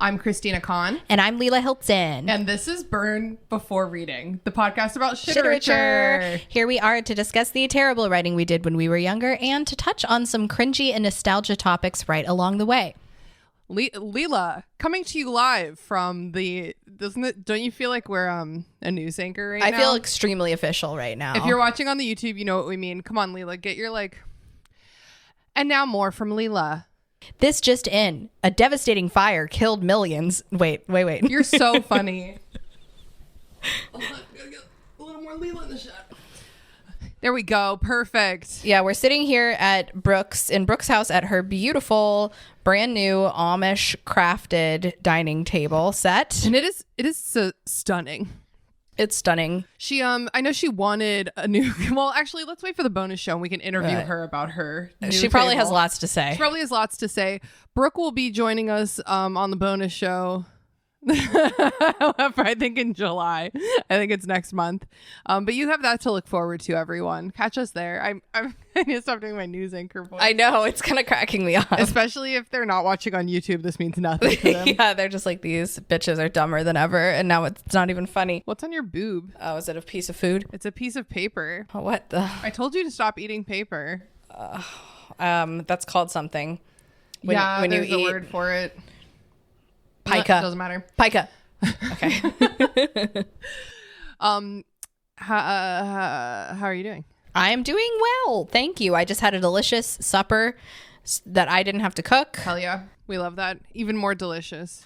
I'm Christina Kahn. And I'm Leela Hilton. And this is Burn Before Reading, the podcast about shiterature. Here we are to discuss the terrible writing we did when we were younger and to touch on some cringy and nostalgia topics right along the way. Leela, coming to you live from don't you feel like we're a news anchor right now? I feel extremely official right now. If you're watching on the YouTube, you know what we mean. Come on, Leela, get your and now more from Leela. This just in. A devastating fire killed millions. Wait. You're so funny. Hold on, gotta get a little more Leela in the shot. There we go. Perfect. Yeah, we're sitting here at Brooke's house at her beautiful, brand new Amish crafted dining table set. And it is so stunning. It's stunning. She I know she wanted a new well, actually, let's wait for the bonus show and we can interview her about her new She probably table. has lots to say. She probably has lots to say. Brooke will be joining us on the bonus show. I think in July. I think it's next month. But you have that to look forward to, everyone. Catch us there. I need to stop doing my news anchor voice. I know, it's kind of cracking me up. Especially if they're not watching on YouTube. This means nothing to them. Yeah, they're just like, these bitches are dumber than ever, and now it's not even funny. What's on your boob? Oh, is it a piece of food? It's a piece of paper. What the? I told you to stop eating paper. That's called something. When there's a word for it. Pica. Doesn't matter. Pica. Okay. How are you doing? I am doing well. Thank you. I just had a delicious supper that I didn't have to cook. Hell yeah. We love that. Even more delicious.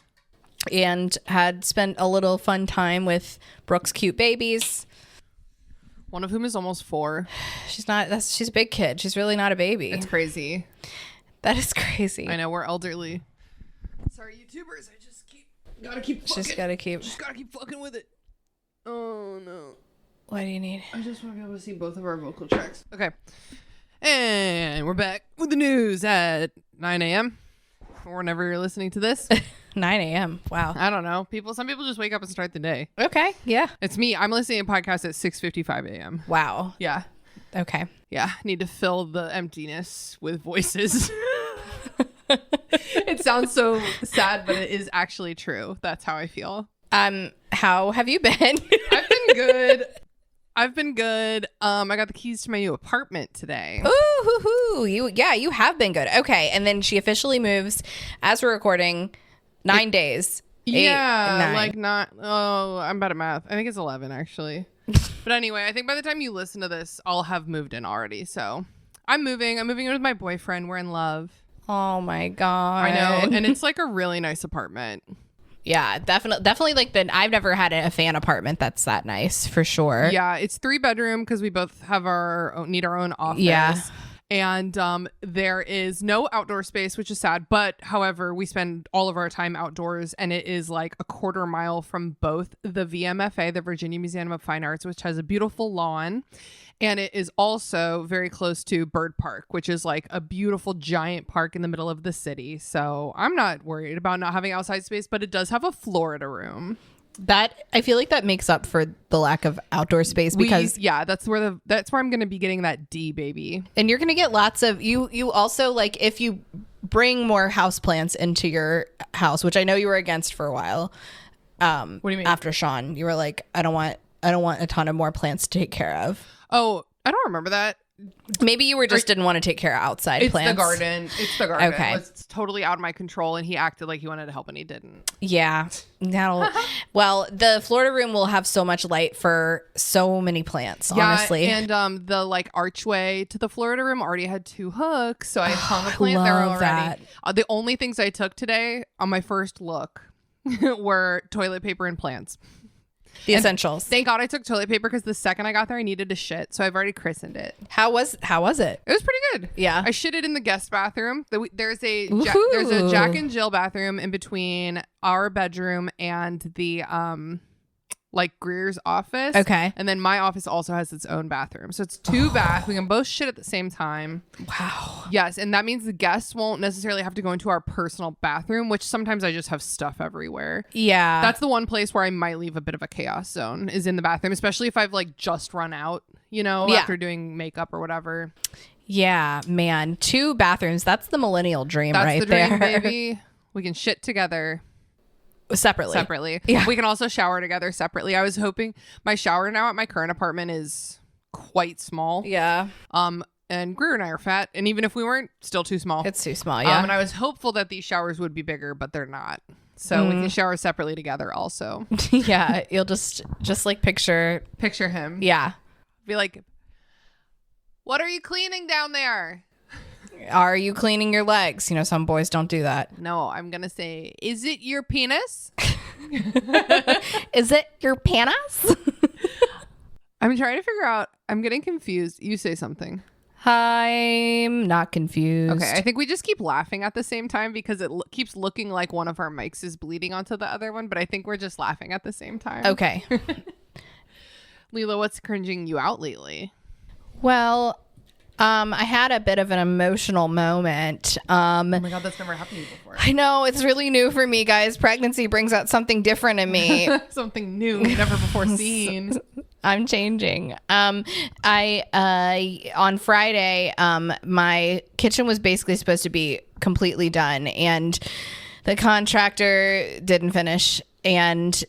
And had spent a little fun time with Brooke's cute babies. One of whom is almost 4. She's a big kid. She's really not a baby. It's crazy. That is crazy. I know, we're elderly. Sorry, YouTubers. Gotta keep fucking with it. Oh no. What do you need? I just want to be able to see both of our vocal tracks. Okay. And we're back with the news at 9 a.m. or whenever you're listening to this. 9 a.m. Wow. I don't know. Some people just wake up and start the day. Okay. Yeah. It's me. I'm listening to podcasts at 6:55 a.m. Wow. Yeah. Okay. Yeah. Need to fill the emptiness with voices. It sounds so sad, but it is actually true. That's how I feel. How have you been? I've been good. I got the keys to my new apartment today. Ooh, you have been good. Okay, and then she officially moves as we're recording 9 days. I'm bad at math. I think it's 11 actually. But anyway, I think by the time you listen to this, I'll have moved in already. So I'm moving in with my boyfriend. We're in love. Oh my God. I know. And it's like a really nice apartment. Yeah, definitely I've never had a fan apartment that's that nice for sure. Yeah, it's 3-bedroom because we both have need our own office. Yeah. And there is no outdoor space, which is sad. But however, we spend all of our time outdoors, and it is like a quarter mile from both the VMFA, the Virginia Museum of Fine Arts, which has a beautiful lawn. And it is also very close to Bird Park, which is like a beautiful giant park in the middle of the city. So I'm not worried about not having outside space, but it does have a Florida room. That I feel like that makes up for the lack of outdoor space because that's where I'm going to be getting that D, baby. And you're going to get lots of you also, like, if you bring more houseplants into your house, which I know you were against for a while. What do you mean? After Sean, you were like, I don't want a ton of more plants to take care of. Oh, I don't remember that. Maybe you didn't want to take care of outside plants. It's the garden. Okay. It's totally out of my control, and he acted like he wanted to help and he didn't. Yeah. Well, the Florida room will have so much light for so many plants, honestly. And the like archway to the Florida room already had 2 hooks, so I hung a plant there already. The only things I took today on my first look were toilet paper and plants. The essentials. Thank God I took toilet paper because the second I got there, I needed to shit. So I've already christened it. How was it? It was pretty good. Yeah. I shitted in the guest bathroom. There's a Jack and Jill bathroom in between our bedroom and the like Greer's office. Okay. And then my office also has its own bathroom. So it's 2 baths. We can both shit at the same time. Wow. Yes. And that means the guests won't necessarily have to go into our personal bathroom, which sometimes I just have stuff everywhere. Yeah. That's the one place where I might leave a bit of a chaos zone is in the bathroom, especially if I've like just run out, after doing makeup or whatever. Yeah, man. 2 bathrooms. That's the millennial dream. That's right the dream, there. baby. We can shit together. Separately. Yeah. We can also shower together separately. I was hoping my shower now at my current apartment is quite small. Yeah. And Greer and I are fat. And even if we weren't, still too small. It's too small. Yeah. And I was hopeful that these showers would be bigger, but they're not. So we can shower separately together also. Yeah. You'll just like picture him. Yeah. Be like, what are you cleaning down there? Are you cleaning your legs? You know, some boys don't do that. No, I'm going to say, is it your penis? Is it your penis? I'm trying to figure out. I'm getting confused. You say something. I'm not confused. Okay, I think we just keep laughing at the same time because it keeps looking like one of our mics is bleeding onto the other one, but I think we're just laughing at the same time. Okay. Leela, what's cringing you out lately? Well, I had a bit of an emotional moment. Oh my God, that's never happened to you before. I know, it's really new for me, guys. Pregnancy brings out something different in me. Something new, never before seen. I'm changing. I on Friday, my kitchen was basically supposed to be completely done, and the contractor didn't finish, and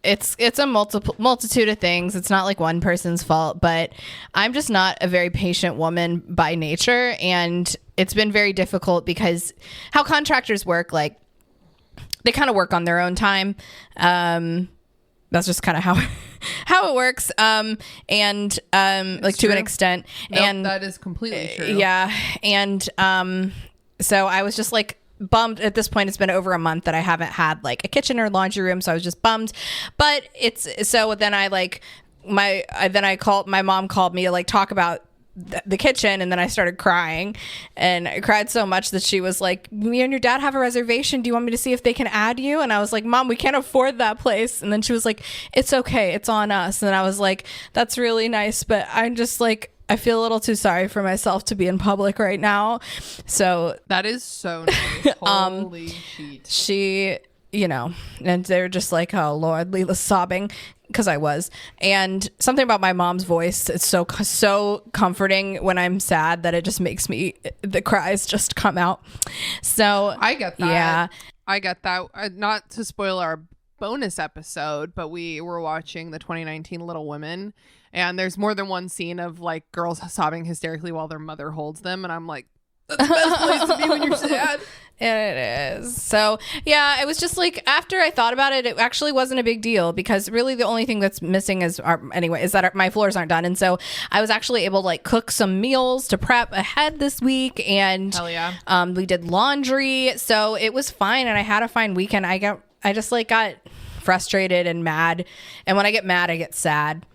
it's a multitude of things. It's not like one person's fault, but I'm just not a very patient woman by nature, and it's been very difficult because how contractors work, like they kind of work on their own time. That's just kind of how it works. Like it's to true. an extent. Nope, and that is completely true. Yeah. And so I was just like bummed. At this point, it's been over a month that I haven't had like a kitchen or laundry room, so I was just bummed. But it's so then I like my mom called me to like talk about the kitchen, and then I started crying, and I cried so much that she was like, me and your dad have a reservation, do you want me to see if they can add you? And I was like, Mom, we can't afford that place. And then she was like, it's okay, it's on us. And I was like, that's really nice, but I'm just like, I feel a little too sorry for myself to be in public right now. So that is so nice. Holy shit. She, you know, and they're just like, oh Lord, Leela's sobbing, because I was. And something about my mom's voice, it's so comforting when I'm sad that it just makes me, the cries just come out. So I get that. Yeah, I get that. Not to spoil our bonus episode, but we were watching the 2019 Little Women, and there's more than one scene of like girls sobbing hysterically while their mother holds them, and I'm like, that's the best place to be when you're sad. It is. So yeah, it was just like, after I thought about it, it actually wasn't a big deal, because really the only thing that's missing is that my floors aren't done. And so I was actually able to like cook some meals to prep ahead this week, and hell yeah. We did laundry, so it was fine, and I had a fine weekend. I just like got frustrated and mad, and when I get mad, I get sad.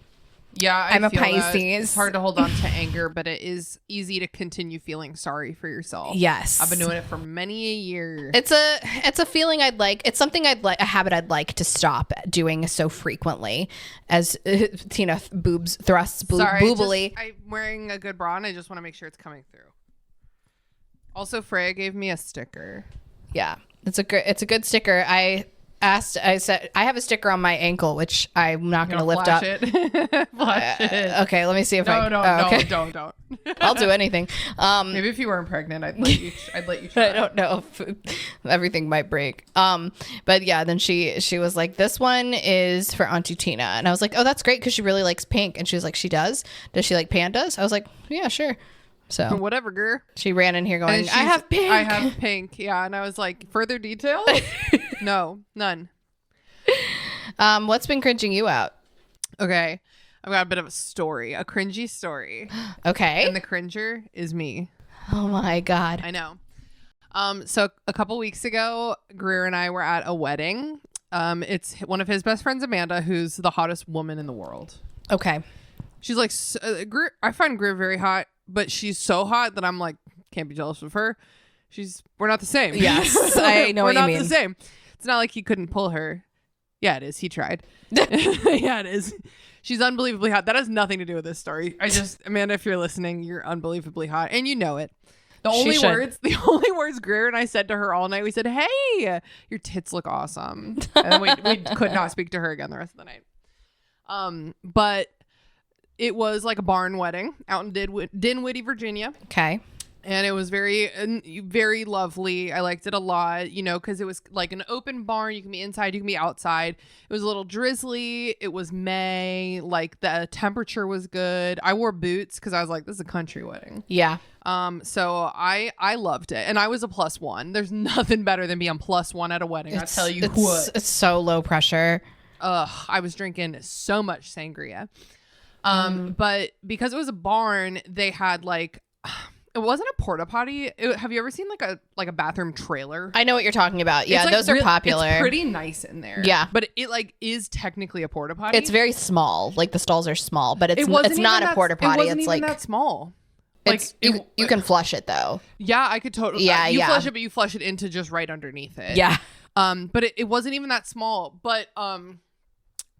Yeah, I'm a feel that. Pisces. It's hard to hold on to anger, but it is easy to continue feeling sorry for yourself. Yes, I've been doing it for many a year. It's a feeling I'd like. It's something I'd like, a habit I'd like to stop doing so frequently. As Tina thrusts boobily. I'm wearing a good bra, and I just want to make sure it's coming through. Also, Freya gave me a sticker. Yeah, it's a good sticker. I said I have a sticker on my ankle, which I'm not going to lift up. Flash it. Okay, let me see if No, okay. don't. I'll do anything. Maybe if you weren't pregnant, I'd let you try. I don't know if everything might break. But yeah, then she was like, this one is for Auntie Tina, and I was like, oh, that's great, because she really likes pink. And she was like, she does she like pandas? I was like, yeah, sure. So whatever, girl. She ran in here going, I have pink. Yeah, and I was like, further details? No, none. What's been cringing you out? Okay, I've got a bit of a story, a cringy story. Okay. And the cringer is me. Oh my God. I know. So a couple weeks ago, Greer and I were at a wedding. It's one of his best friends, Amanda, who's the hottest woman in the world. Okay. She's like, Greer, I find Greer very hot, but she's so hot that I'm like, can't be jealous of her. We're not the same. Yes, I know what you mean. We're not the same. It's not like he couldn't pull her. Yeah, it is. He tried. Yeah, it is. She's unbelievably hot. That has nothing to do with this story. Amanda, if you're listening, you're unbelievably hot, and you know it. The only words Greer and I said to her all night, we said, "Hey, your tits look awesome," and we could not speak to her again the rest of the night. But it was like a barn wedding out in Dinwiddie, Virginia. Okay. And it was very lovely. I liked it a lot, you know, because it was like an open barn. You can be inside, you can be outside. It was a little drizzly. It was May. Like the temperature was good. I wore boots because I was like, this is a country wedding. Yeah. So I loved it. And I was a +1. There's nothing better than being +1 at a wedding. I'll tell you what. It's so low pressure. I was drinking so much sangria. But because it was a barn, they had like... It wasn't a porta potty. Have you ever seen like a bathroom trailer? I know what you're talking about. Yeah, like those are popular. It's pretty nice in there. Yeah, but it like is technically a porta potty. It's very small. Like the stalls are small, but it's not a porta potty. It wasn't it's even like that small. Like you can flush it though. Yeah, I could totally. Yeah, you flush it, but you flush it into just right underneath it. Yeah. But it wasn't even that small. But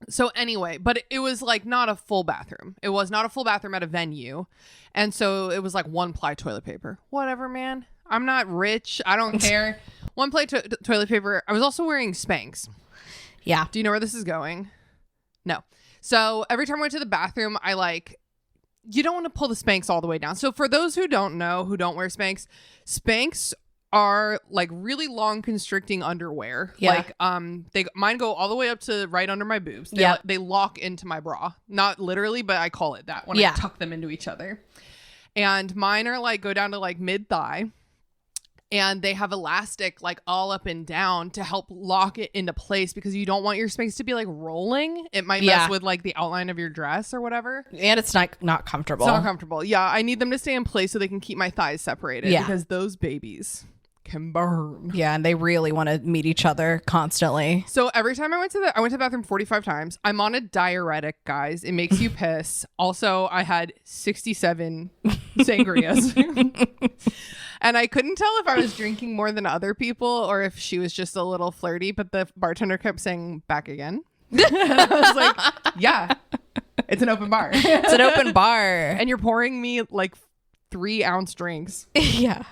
So anyway, but it was like not a full bathroom. It was not a full bathroom at a venue. And so it was like 1-ply toilet paper. Whatever, man. I'm not rich. I don't care. 1-ply toilet paper. I was also wearing Spanx. Yeah. Do you know where this is going? No. So every time I went to the bathroom, you don't want to pull the Spanx all the way down. So for those who don't know, who don't wear Spanx, Spanx are like really long constricting underwear. Yeah. Like mine go all the way up to right under my boobs. They lock into my bra. Not literally, but I call it that when I tuck them into each other. And mine are like go down to like mid-thigh. And they have elastic like all up and down to help lock it into place because you don't want your Spanx to be like rolling. It might mess with like the outline of your dress or whatever. And it's not comfortable. It's not comfortable. Yeah, I need them to stay in place so they can keep my thighs separated because those babies can burn. Yeah, and they really want to meet each other constantly. So every time I went to the bathroom 45 times. I'm on a diuretic, guys. It makes you piss. Also, I had 67 sangrias. And I couldn't tell if I was drinking more than other people or if she was just a little flirty, but the bartender kept saying, back again. I was like, yeah, it's an open bar. It's an open bar. And you're pouring me like 3-ounce drinks. Yeah.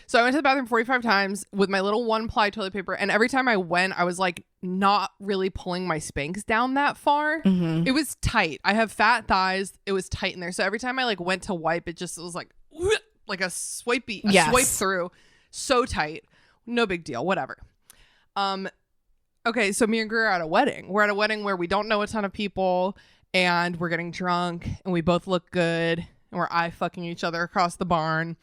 So I went to the bathroom 45 times with my little 1-ply toilet paper. And every time I went, I was like not really pulling my Spanx down that far. Mm-hmm. It was tight. I have fat thighs. It was tight in there. So every time I like went to wipe, it just was like a swipe through. So tight. No big deal. Whatever. Okay, so me and Greer are at a wedding. We're at a wedding where we don't know a ton of people and we're getting drunk and we both look good and we're eye fucking each other across the barn.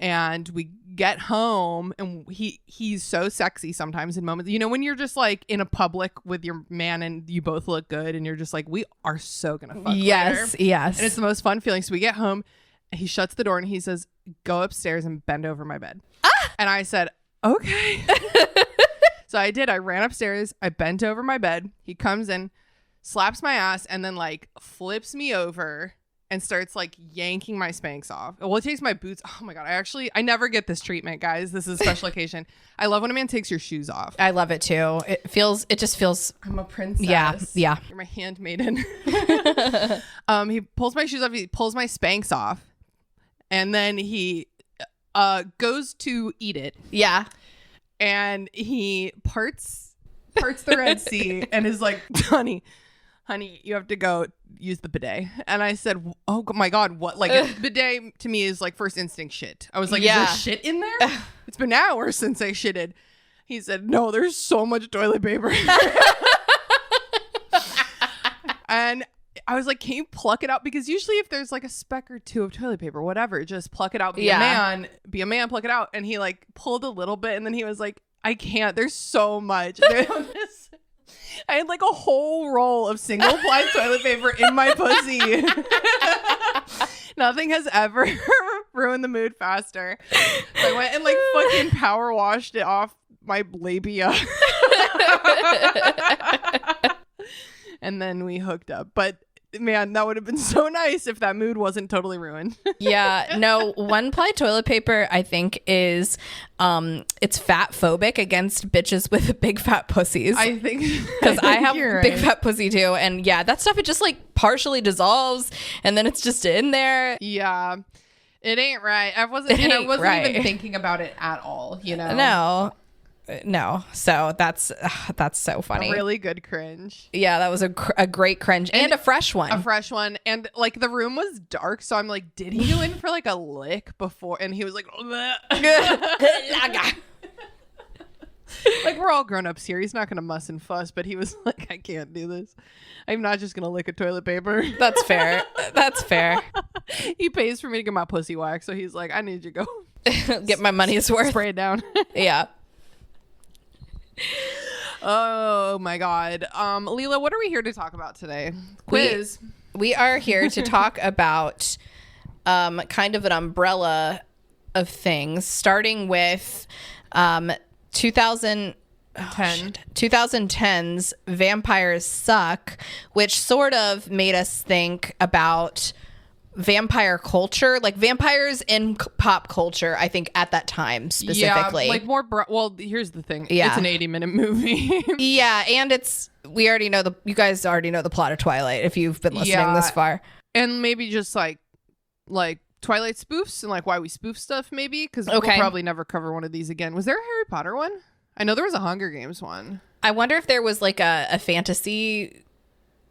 And we get home and he's so sexy sometimes in moments. You know, when you're just like in a public with your man and you both look good and you're just like, we are so gonna fuck later. Yes. And it's the most fun feeling. So we get home, he shuts the door and he says, go upstairs and bend over my bed. And I said, okay. So I did. I ran upstairs. I bent over my bed. He comes in, slaps my ass, and then like flips me over and starts like yanking my Spanx off. Well, he takes my boots. Oh my God. I never get this treatment, guys. This is a special occasion. I love when a man takes your shoes off. I love it too. It just feels. I'm a princess. Yeah. You're my handmaiden. He pulls my shoes off. He pulls my Spanx off. And then he goes to eat it. Yeah. And he parts the Red Sea and is like, honey, you have to go use the bidet. And I said, oh my God, what? Like bidet to me is like first instinct shit. I was like, is there shit in there? It's been hours since I shitted. He said, no, there's so much toilet paper. And I was like, can you pluck it out? Because usually if there's like a speck or two of toilet paper, whatever, just pluck it out. Be a man, pluck it out. And he like pulled a little bit and then he was like, I can't. There's so much. I had like a whole roll of single ply toilet paper in my pussy. Nothing has ever ruined the mood faster. So I went and like fucking power washed it off my labia. And then we hooked up. But man, that would have been so nice if that mood wasn't totally ruined. Yeah, no, 1-ply toilet paper I think is it's fat phobic against bitches with big fat pussies. I think because I have big fat pussy too, and yeah, that stuff it just like partially dissolves and then it's just in there. Yeah, it ain't right. I wasn't even thinking about it at all. You know, no. No. So that's so funny. A really good cringe. Yeah, that was a great cringe and a fresh one. A fresh one. And like the room was dark. So I'm like, did he go in for like a lick before? And he was like, like we're all grown ups here. He's not going to muss and fuss. But he was like, I can't do this. I'm not just going to lick a toilet paper. That's fair. That's fair. He pays for me to get my pussy waxed. So he's like, I need you to go get my money's worth. Spray it down. Yeah. Oh my God. Leela, what are we here to talk about today? Quiz. We are here to talk about kind of an umbrella of things, starting with 2010's Vampires Suck, which sort of made us think about vampire culture, like vampires in pop culture, I think at that time specifically. Yeah, like more well, here's the thing. Yeah. It's an 80-minute movie. Yeah, and you guys already know the plot of Twilight if you've been listening this far. And maybe just like Twilight spoofs and like why we spoof stuff maybe, because we'll Okay. probably never cover one of these again. Was there a Harry Potter one? I know there was a Hunger Games one. I wonder if there was like a fantasy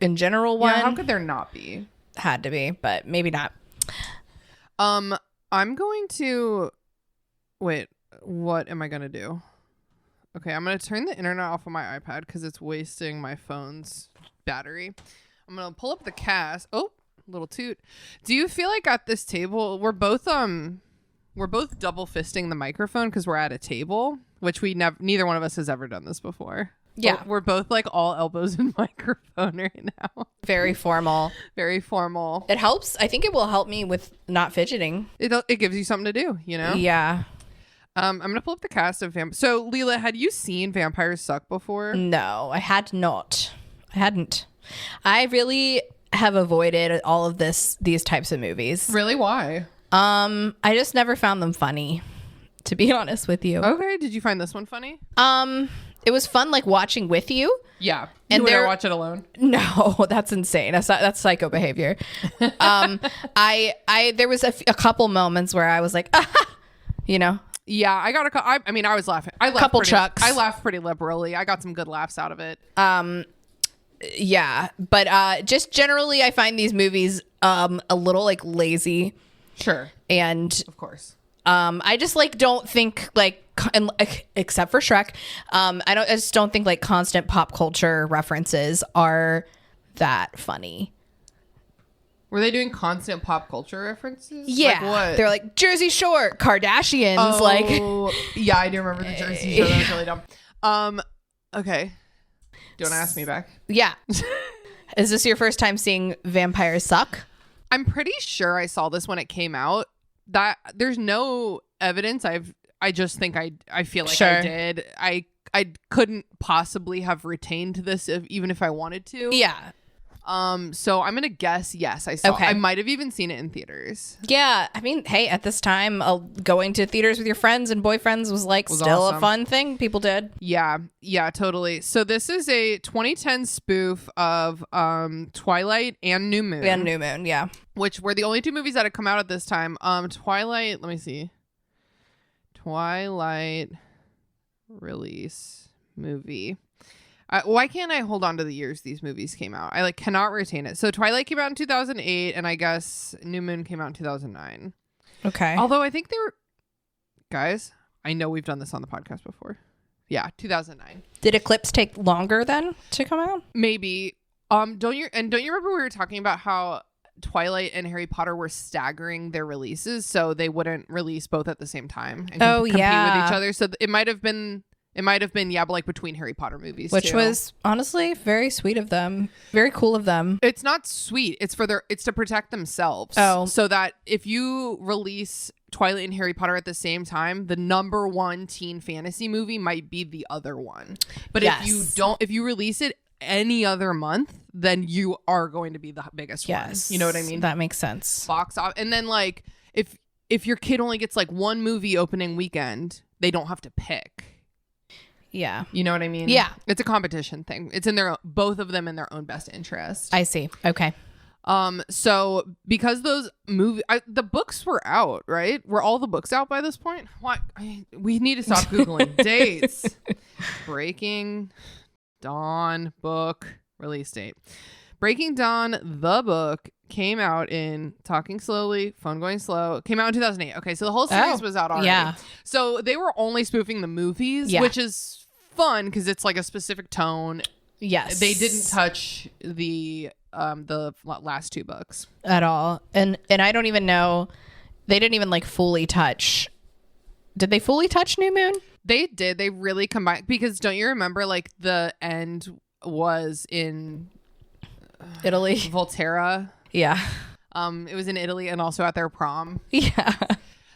in general one. Yeah, how could there not be? Had to be, but maybe not. I'm going to wait. What am I gonna do? Okay, I'm gonna turn the internet off on my iPad because it's wasting my phone's battery. I'm gonna pull up the cast. Oh, little toot. Do you feel like at this table we're both double fisting the microphone because we're at a table, which neither one of us has ever done this before. Yeah. We're both like all elbows in microphone right now. Very formal. Very formal. It helps. I think it will help me with not fidgeting. It gives you something to do, you know? Yeah. I'm going to pull up the cast of So, Leela, had you seen Vampires Suck before? No, I had not. I hadn't. I really have avoided all of these types of movies. Really? Why? I just never found them funny, to be honest with you. Okay. Did you find this one funny? It was fun, like watching with you. Yeah. And would I watch it alone? No, that's insane. That's psycho behavior. There was a couple moments where I was like, you know. Yeah, I got I was laughing. Chucks. I laughed pretty liberally. I got some good laughs out of it. Yeah, but just generally, I find these movies a little like lazy. Sure. And of course. I just like don't think like except for Shrek, I just don't think like constant pop culture references are that funny. Were they doing constant pop culture references? Yeah, like what? They're like Jersey Shore, Kardashians, Oh, like yeah, I do remember the Jersey Shore. That was really dumb. Okay. Do you want to ask me back? Yeah. Is this your first time seeing Vampires Suck? I'm pretty sure I saw this when it came out. That there's no evidence. I just think I feel like Sure. I did. I couldn't possibly have retained this even if I wanted to. Yeah. So I'm gonna guess yes, I saw. Okay. I might have even seen it in theaters. Yeah, I mean, hey, at this time, going to theaters with your friends and boyfriends was still awesome. a fun thing people did. Yeah, totally. So this is a 2010 spoof of Twilight and New Moon. And New Moon, yeah. Which were the only two movies that had come out at this time. Twilight, let me see. Twilight release movie. Why can't I hold on to the years these movies came out? I cannot retain it. So Twilight came out in 2008, and I guess New Moon came out in 2009. Okay. Although I think they were, guys, I know we've done this on the podcast before. Yeah, 2009. Did Eclipse take longer then to come out? Maybe. Don't you remember we were talking about how Twilight and Harry Potter were staggering their releases so they wouldn't release both at the same time and compete with each other? So it might have been yeah, but between Harry Potter movies, Which too. was honestly very sweet of them. Very cool of them. It's not sweet. It's to protect themselves. Oh. So that if you release Twilight and Harry Potter at the same time, the number one teen fantasy movie might be the other one. But if you release it any other month, then you are going to be the biggest one. You know what I mean? That makes sense. Box off. And then if your kid only gets one movie opening weekend, they don't have to pick. Yeah. You know what I mean? Yeah. It's a competition thing. It's in both of them in their own best interest. I see. Okay. So because those the books were out, right? Were all the books out by this point? What? We need to stop Googling dates. Breaking Dawn book release date. Breaking Dawn, the book, came out in Talking Slowly, Phone Going Slow. Came out in 2008. Okay, so the whole series was out already. Yeah. So they were only spoofing the movies, which is fun because it's like a specific tone. Yes. They didn't touch the last two books at all. And I don't even know. They didn't even like fully touch. Did they fully touch New Moon? They did. They really combined, because don't you remember like the end was in Italy, Volterra? Yeah. It was in Italy and also at their prom. Yeah.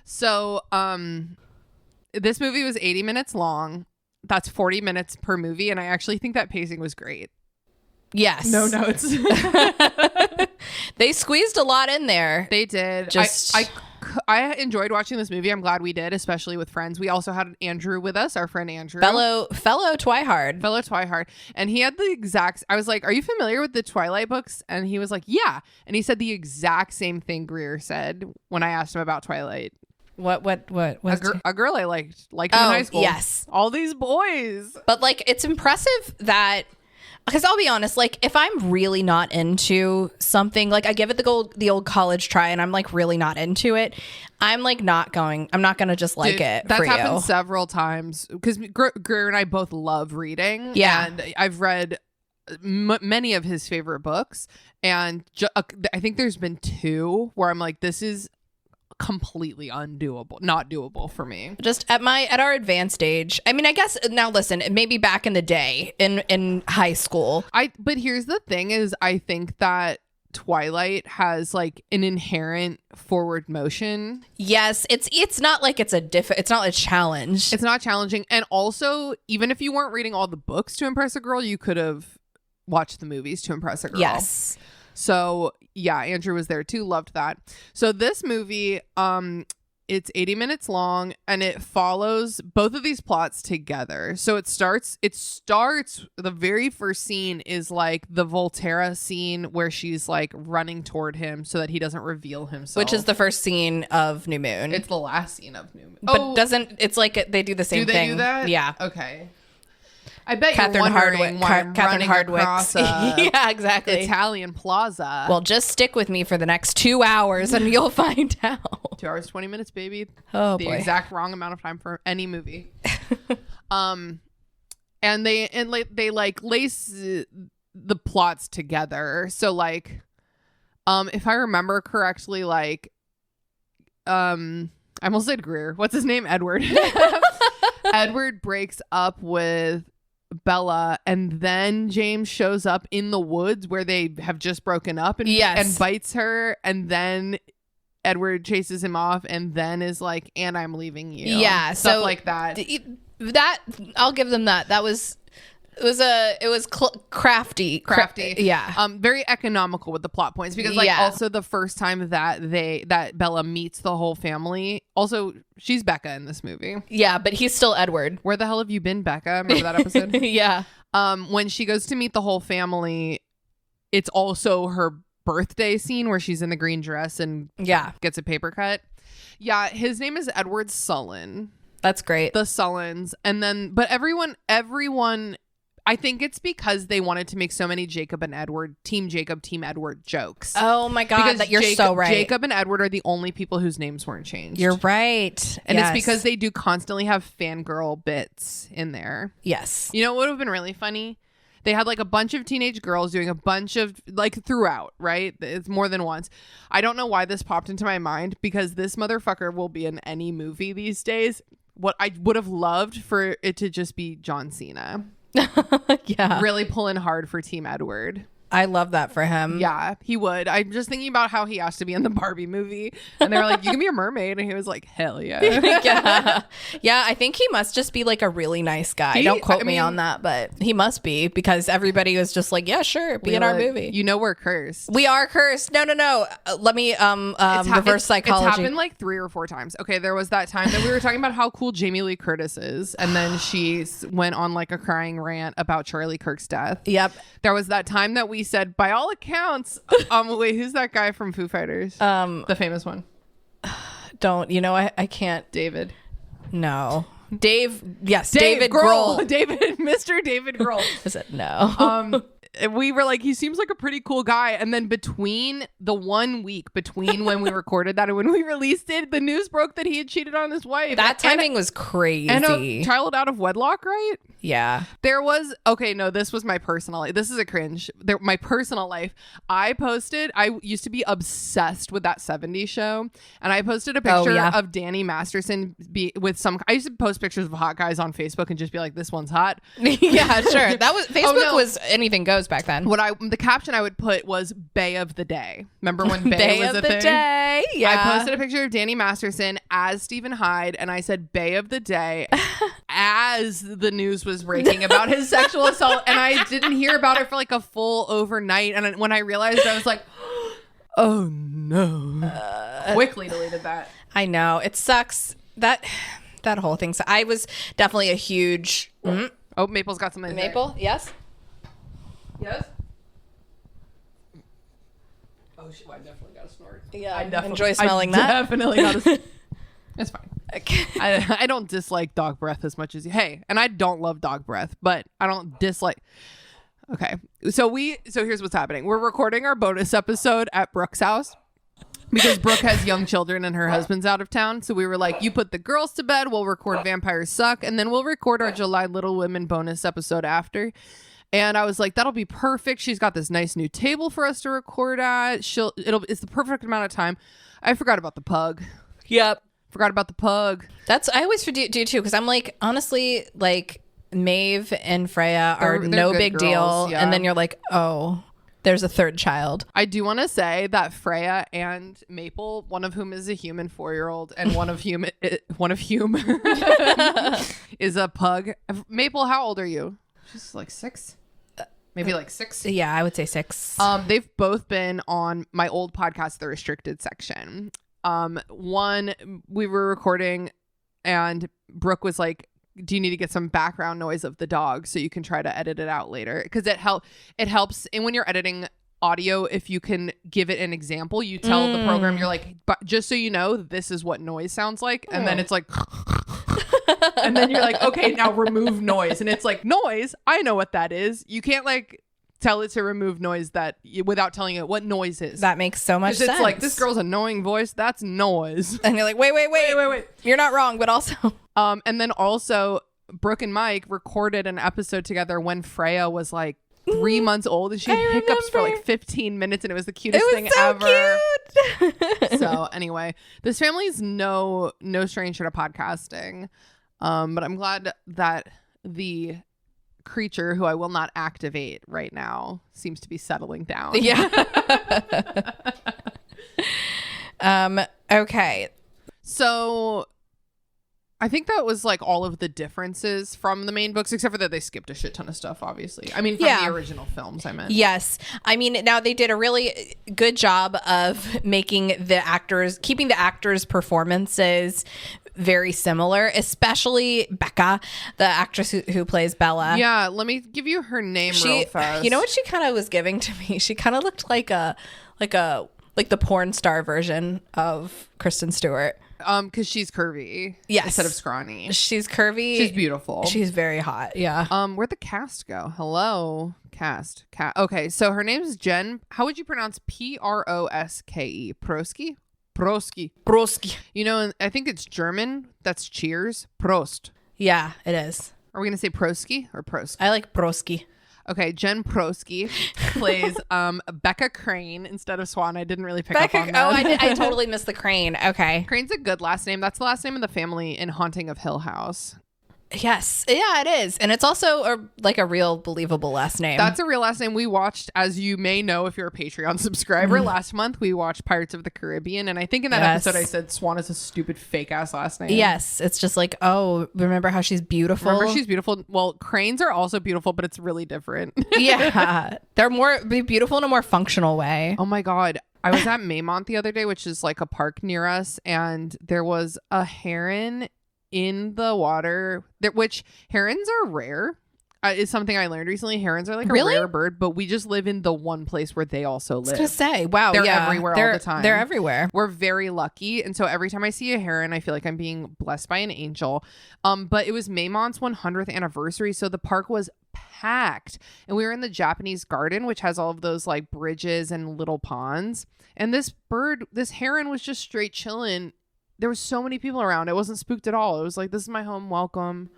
So this movie was 80 minutes long. That's 40 minutes per movie, and I actually think that pacing was great. Yes. No notes. They squeezed a lot in there. They did. Just I enjoyed watching this movie. I'm glad we did, especially with friends. We also had Andrew with us, our friend Andrew. Fellow Twihard. Fellow Twihard. And he had the exact... I was like, are you familiar with the Twilight books? And he was like, yeah. And he said the exact same thing Greer said when I asked him about Twilight. What? A girl I liked in high school. Yes. All these boys. But like, it's impressive that... Because I'll be honest, like if I'm really not into something, like I give it the old college try and I'm like really not into it, I'm not going to just like Dude, it. That's happened several times because Greer and I both love reading. Yeah. And I've read many of his favorite books. And I think there's been two where I'm like, this is completely not doable for me. Just at our advanced age. I mean, I guess now listen, maybe back in the day in high school. But here's the thing is I think that Twilight has like an inherent forward motion. Yes, it's not like it's not a challenge. It's not challenging. And also, even if you weren't reading all the books to impress a girl, you could have watched the movies to impress a girl. Yes. So yeah, Andrew was there too. Loved that. So this movie, it's 80 minutes long and it follows both of these plots together. So it starts, the very first scene is like the Volterra scene where she's like running toward him so that he doesn't reveal himself. Which is the first scene of New Moon. It's the last scene of New Moon. But it's like they do the same thing. Do they do that? Yeah. Okay. I bet Catherine you're wondering why I'm Catherine running Hardwicke's. across a Yeah, exactly. Italian plaza. Well, just stick with me for the next 2 hours and you'll find out. 2 hours, 20 minutes, baby. Oh, the boy. exact wrong amount of time for any movie. And they lace the plots together. So like, if I remember correctly, like, I almost said Greer. What's his name? Edward. Edward breaks up with Bella, and then James shows up in the woods where they have just broken up and bites her, and then Edward chases him off and then is like, and I'm leaving you. Yeah. Stuff so like that. That I'll give them that. It was crafty. Yeah. Very economical with the plot points because also the first time that Bella meets the whole family. Also, she's Becca in this movie. Yeah, but he's still Edward. Where the hell have you been, Becca? Remember that episode? Yeah. When she goes to meet the whole family, it's also her birthday scene where she's in the green dress and gets a paper cut. Yeah, his name is Edward Sullen. That's great. The Sullens. And then, but everyone, I think it's because they wanted to make so many Jacob, Team Edward jokes. Oh my God, because you're so right. Jacob and Edward are the only people whose names weren't changed. You're right. And it's because they do constantly have fangirl bits in there. Yes. You know what would have been really funny? They had like a bunch of teenage girls doing a bunch of like throughout, right? It's more than once. I don't know why this popped into my mind because this motherfucker will be in any movie these days. What I would have loved for it to just be John Cena. Yeah. Really pulling hard for Team Edward. I love that for him. Yeah, he would. I'm just thinking about how he asked to be in the Barbie movie. And they were like, you can be a mermaid. And he was like, hell yeah. Yeah, I think he must just be like a really nice guy. Don't quote me on that, but he must be because everybody was just like, yeah, sure, be in our movie. You know we're cursed. We are cursed. No. Let me reverse psychology. It's happened like 3 or 4 times. Okay, there was that time that we were talking about how cool Jamie Lee Curtis is. And then she went on like a crying rant about Charlie Kirk's death. Yep. There was that time that we He said, by all accounts, wait, who's that guy from Foo Fighters? The famous one. I can't. David. No. David Grohl. Mr. David Grohl. I said no. We were like, he seems like a pretty cool guy. And then between the 1 week between when we recorded that and when we released it, the news broke that he had cheated on his wife. That timing was crazy. And a child out of wedlock, right? Yeah. There was, this was my personal life. This is a cringe. My personal life. I used to be obsessed with that 70s show. And I posted a picture of Danny Masterson I used to post pictures of hot guys on Facebook and just be like, this one's hot. Yeah, sure. That was, Facebook was anything goes back then. The caption I would put was Bay of the Day. Remember when Bay was a thing? Day. Yeah. I posted a picture of Danny Masterson as Stephen Hyde, and I said Bay of the Day as the news was breaking about his sexual assault, and I didn't hear about it for like a full overnight. And when I realized, I was like, oh no. Quickly deleted that. I know. It sucks. That whole thing. So I was definitely a huge... Oh, Maple's got something. Maple, yes? Yes? Oh, I definitely got a snort. Yeah, I enjoy smelling that. Definitely got a snort. It's fine. Okay. I don't dislike dog breath as much as you. Hey, and I don't love dog breath, but I don't dislike... Okay. So here's what's happening. We're recording our bonus episode at Brooke's house because Brooke has young children and her husband's out of town. So we were like, you put the girls to bed, we'll record Vampires Suck, and then we'll record our July Little Women bonus episode after. And I was like, that'll be perfect. She's got this nice new table for us to record at. It's the perfect amount of time. I forgot about the pug. Yep. Forgot about the pug. I always do too, because I'm like, honestly, like Maeve and Freya are no big deal. Yeah. And then you're like, oh, there's a third child. I do want to say that Freya and Maple, one of whom is a human 4-year-old and one of human is a pug. Maple, how old are you? She's like 6. Maybe like 6. Yeah, I would say 6. They've both been on my old podcast, The Restricted Section. One, we were recording and Brooke was like, do you need to get some background noise of the dog so you can try to edit it out later? Because it helps. And when you're editing audio, if you can give it an example, you tell the program, you're like, but just so you know, this is what noise sounds like. And then it's like... and then you're like, okay, now remove noise. And it's like, noise, I know what that is. You can't like tell it to remove noise without telling it what noise is. That makes so much sense. It's like, this girl's annoying voice, that's noise. And you're like, wait. You're not wrong, but also. And then also Brooke and Mike recorded an episode together when Freya was like 3 months old, and she had hiccups for like 15 minutes, and it was the cutest thing ever. Cute. So anyway, this family is no stranger to podcasting. But I'm glad that the creature, who I will not activate right now, seems to be settling down. Yeah. Okay. So I think that was like all of the differences from the main books, except for that they skipped a shit ton of stuff, obviously. I mean, from the original films, I meant. Yes. I mean, now they did a really good job of keeping the actors' performances very similar, especially Becca, the actress who plays Bella. Yeah, let me give you her name real fast. You know what she kind of was giving to me? She kind of looked like the porn star version of Kristen Stewart. Because she's curvy. Yes. Instead of scrawny. She's curvy. She's beautiful. She's very hot. Yeah. Where'd the cast go? Hello, cast. Okay, so her name's Jen. How would you pronounce Proske? Proski. You know, I think it's German. That's cheers. Prost. Yeah, it is. Are we gonna say Proski or Prost? I like Proski. Okay, Jen Proski plays Becca Crane instead of Swan. I didn't really pick up on that. Oh, I totally missed the Crane. Okay. Crane's a good last name. That's the last name of the family in Haunting of Hill House. Yes. Yeah, it is. And it's also a real believable last name. That's a real last name. We watched, as you may know if you're a Patreon subscriber, last month we watched Pirates of the Caribbean. And I think in that episode I said Swan is a stupid fake ass last name. Yes. It's just like, oh, remember how she's beautiful? Remember she's beautiful. Well, cranes are also beautiful, but it's really different. Yeah. They're beautiful in a more functional way. Oh my God. I was at Maymont the other day, which is like a park near us. And there was a heron in the water, which herons are rare. is something I learned recently. Herons are like a Really? rare bird, but we just live in the one place where they also live. I was gonna say, wow, They're yeah, everywhere all the time. They're everywhere. We're very lucky, and so every time I see a heron, I feel like I'm being blessed by an angel. But it was Maymont's 100th anniversary, so the park was packed, and we were in the Japanese garden, which has all of those like bridges and little ponds. And this heron was just straight chilling. There was so many people around. It wasn't spooked at all. It was like, this is my home. Welcome.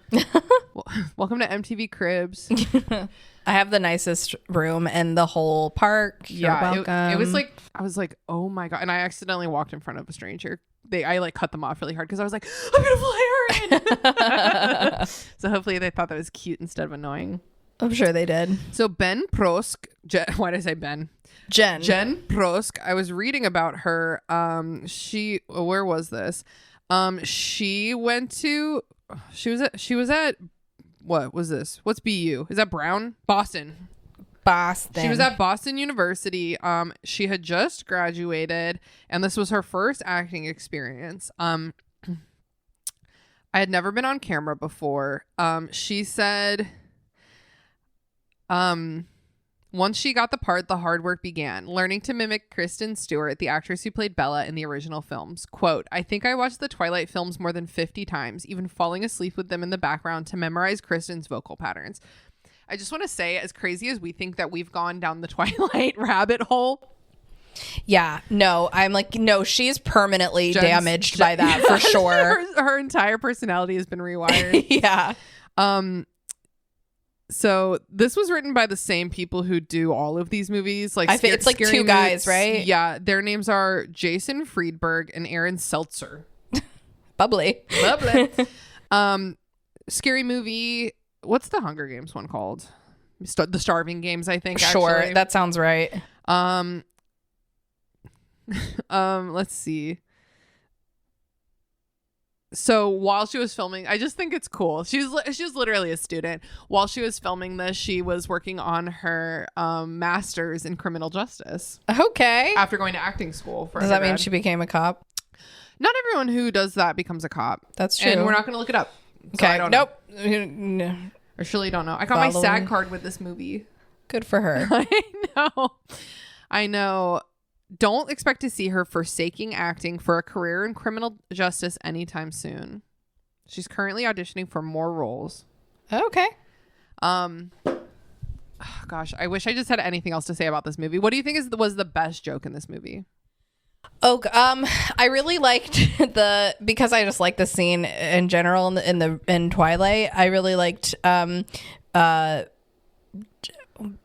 Welcome to MTV Cribs. I have the nicest room in the whole park. You're welcome. It was like, I was like, oh my God. And I accidentally walked in front of a stranger. I like cut them off really hard because I was like, a beautiful heron. So hopefully they thought that was cute instead of annoying. I'm sure they did. So Ben Prosk, why did I say Ben? Jen Prosk. I was reading about her. Where was this? She was at what was this? What's BU? Is that Brown? Boston. She was at Boston University. She had just graduated, and this was her first acting experience. I had never been on camera before. She said, once she got the part, the hard work began. Learning to mimic Kristen Stewart, the actress who played Bella in the original films. Quote, I think I watched the Twilight films more than 50 times, even falling asleep with them in the background to memorize Kristen's vocal patterns. I just want to say, as crazy as we think that we've gone down the Twilight rabbit hole. Yeah, no, I'm like, no, she's permanently damaged by that for sure. Her entire personality has been rewired. Yeah. So this was written by the same people who do all of these movies. Like, I think it's like two guys, right? Yeah. Their names are Jason Friedberg and Aaron Seltzer. Bubbly. Scary Movie. What's the Hunger Games one called? The Starving Games, I think. Sure. Actually. That sounds right. Let's see. So while she was filming, I just think it's cool. She was literally a student. While she was filming this, she was working on her master's in criminal justice. Okay. After going to acting school. Does that mean she became a cop? Not everyone who does that becomes a cop. That's true. And we're not going to look it up. So Okay. I don't Nope. know. I surely don't know. I got my SAG card with this movie. Good for her. I know. Don't expect to see her forsaking acting for a career in criminal justice anytime soon. She's currently auditioning for more roles. Okay. Gosh, I wish I just had anything else to say about this movie. What do you think was the best joke in this movie? Oh, I really liked because I just like the scene in general in Twilight. I really liked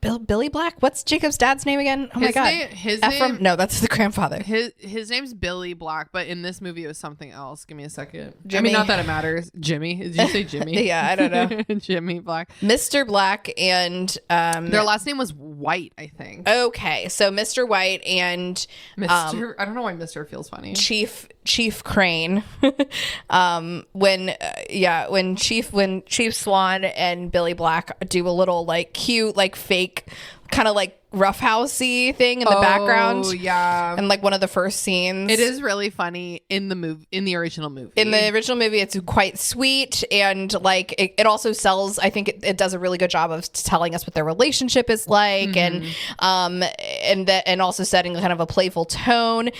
Billy Black. What's Jacob's dad's name again? Oh my God. His Ephraim? name? No, that's the grandfather. His name's Billy Black, but in this movie it was something else. Give me a second. Jimmy. I mean, not that it matters. Jimmy. Did you say Jimmy? Yeah, I don't know. Jimmy Black. Mr. Black and their last name was White, I think. Okay, so Mr. White and Mr. I don't know why Mr. feels funny. Chief Crane. when Chief Swan and Billy Black do a little like cute like fake kind of like roughhousey thing in the background. Oh yeah. And like one of the first scenes. It is really funny in the original movie. In the original movie, it's quite sweet, and like it also sells. I think it does a really good job of telling us what their relationship is like, and also setting kind of a playful tone.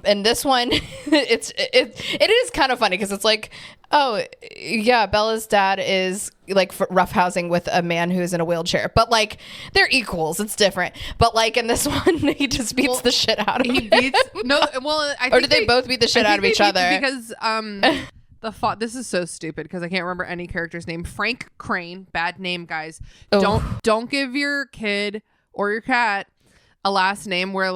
And this one, it is kind of funny because it's like, oh yeah, Bella's dad is like roughhousing with a man who's in a wheelchair, but like they're equals. It's different. But like in this one, he just beats the shit out of him. Or did they both beat the shit out of each other? Because this is so stupid because I can't remember any character's name. Frank Crane, bad name, guys. Oh. Don't give your kid or your cat a last name where